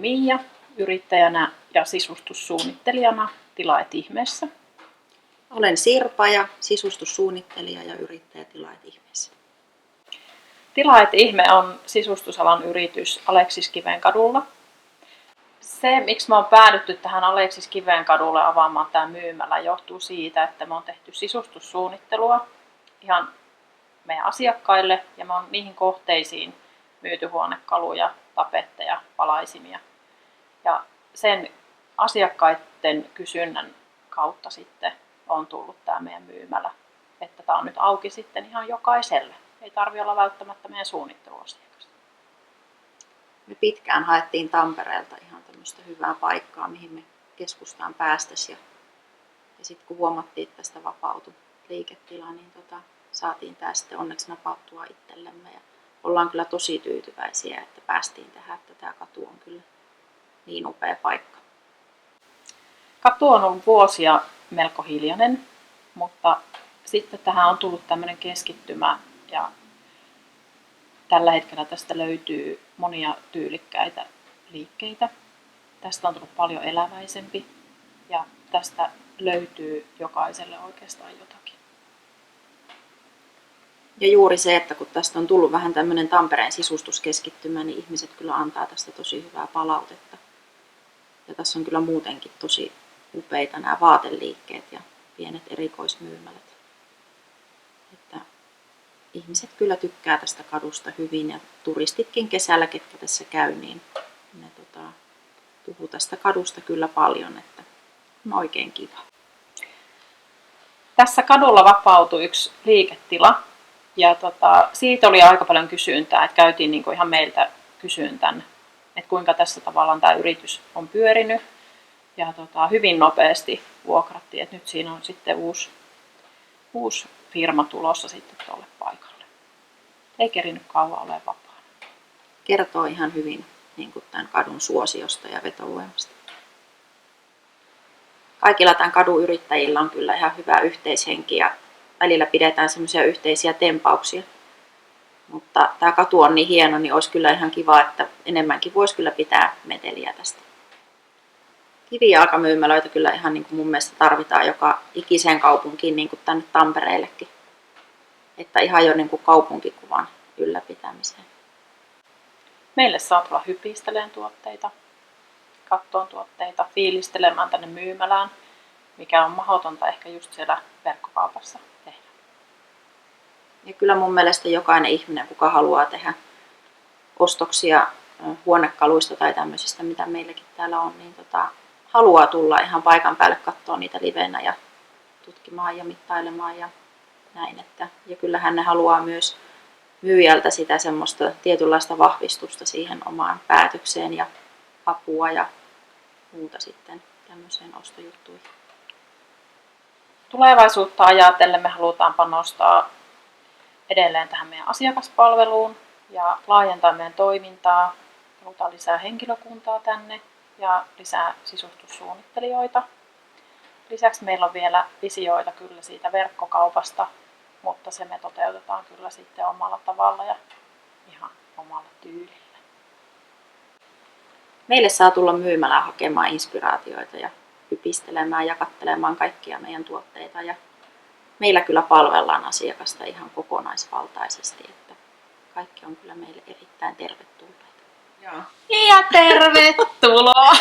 Miia yrittäjänä ja sisustussuunnittelijana Tila et ihmeessä. Olen Sirpa ja sisustussuunnittelija ja yrittäjä Tila et ihmeessä. Tila et ihme on sisustusalan yritys Aleksis Kivenkadulla. Se, miksi me on päädytty tähän Aleksis Kivenkadulle avaamaan tämä myymälä, johtuu siitä, että me on tehty sisustussuunnittelua ihan meidän asiakkaille ja me on niihin kohteisiin myyty huonekaluja, tapetteja, palaisimia. Ja sen asiakkaiden kysynnän kautta sitten on tullut tämä meidän myymälä, että tämä on nyt auki sitten ihan jokaiselle. Ei tarvitse olla välttämättä meidän suunnitteluasiakas. Me pitkään haettiin Tampereelta ihan tämmöistä hyvää paikkaa, mihin me keskustaan päästäisiin. Ja sitten kun huomattiin, että tästä vapautui liiketila, niin saatiin tämä sitten onneksi napauttua itsellemme. Ja ollaan kyllä tosi tyytyväisiä, että päästiin tähän, että tämä katu on kyllä niin upea paikka. Katu on ollut vuosia melko hiljainen, mutta sitten tähän on tullut tämmöinen keskittymä ja tällä hetkellä tästä löytyy monia tyylikkäitä liikkeitä. Tästä on tullut paljon eläväisempi ja tästä löytyy jokaiselle oikeastaan jotakin. Ja juuri se, että kun tästä on tullut vähän tämmöinen Tampereen sisustuskeskittymä, niin ihmiset kyllä antaa tästä tosi hyvää palautetta. Ja tässä on kyllä muutenkin tosi upeita nämä vaateliikkeet ja pienet erikoismyymälät. Että ihmiset kyllä tykkää tästä kadusta hyvin ja turistitkin kesällä, ketkä tässä käy, niin ne puhuu tästä kadusta kyllä paljon, että on oikein kiva. Tässä kadulla vapautui yksi liiketila ja siitä oli aika paljon kysyntää, että käytiin niin kuin ihan meiltä kysyntän, että kuinka tässä tavallaan tämä yritys on pyörinyt ja hyvin nopeasti vuokrattiin, että nyt siinä on sitten uusi firma tulossa sitten tuolle paikalle. Ei kerinyt kauan ole vapaana. Kertoo ihan hyvin niin kuin tämän kadun suosiosta ja vetovoimasta. Kaikilla tämän kadun yrittäjillä on kyllä ihan hyvä yhteishenki ja välillä pidetään semmoisia yhteisiä tempauksia. Mutta tämä katu on niin hieno, niin olisi kyllä ihan kiva, että enemmänkin voisi kyllä pitää meteliä tästä. Kivijalkamyymälöitä kyllä ihan niin kuin mun mielestä tarvitaan joka ikiseen kaupunkiin, niin kuin tänne Tampereellekin. Että ihan jo niin kuin kaupunkikuvan ylläpitämiseen. Meille saa tulla hypistelemään tuotteita, kattoon tuotteita, fiilistelemään tänne myymälään, mikä on mahdotonta ehkä just siellä verkkokaupassa tehdä. Ja kyllä mun mielestä jokainen ihminen, kuka haluaa tehdä ostoksia huonekaluista tai tämmöisistä, mitä meilläkin täällä on, niin haluaa tulla ihan paikan päälle katsoa niitä livenä ja tutkimaan ja mittailemaan ja näin. Ja kyllähän ne haluaa myös myyjältä sitä semmoista tietynlaista vahvistusta siihen omaan päätökseen ja apua ja muuta sitten tämmöiseen ostojuttuihin. Tulevaisuutta ajatellen me halutaan panostaa edelleen tähän meidän asiakaspalveluun ja laajentaa meidän toimintaa. Halutaan lisää henkilökuntaa tänne ja lisää sisustussuunnittelijoita. Lisäksi meillä on vielä visioita kyllä siitä verkkokaupasta, mutta se me toteutetaan kyllä sitten omalla tavalla ja ihan omalla tyylillä. Meille saa tulla myymälään hakemaan inspiraatioita ja hypistelemään ja katselemaan kaikkia meidän tuotteita. Ja meillä kyllä palvellaan asiakasta ihan kokonaisvaltaisesti, että kaikki on kyllä meille erittäin tervetulleita. Ja tervetuloa!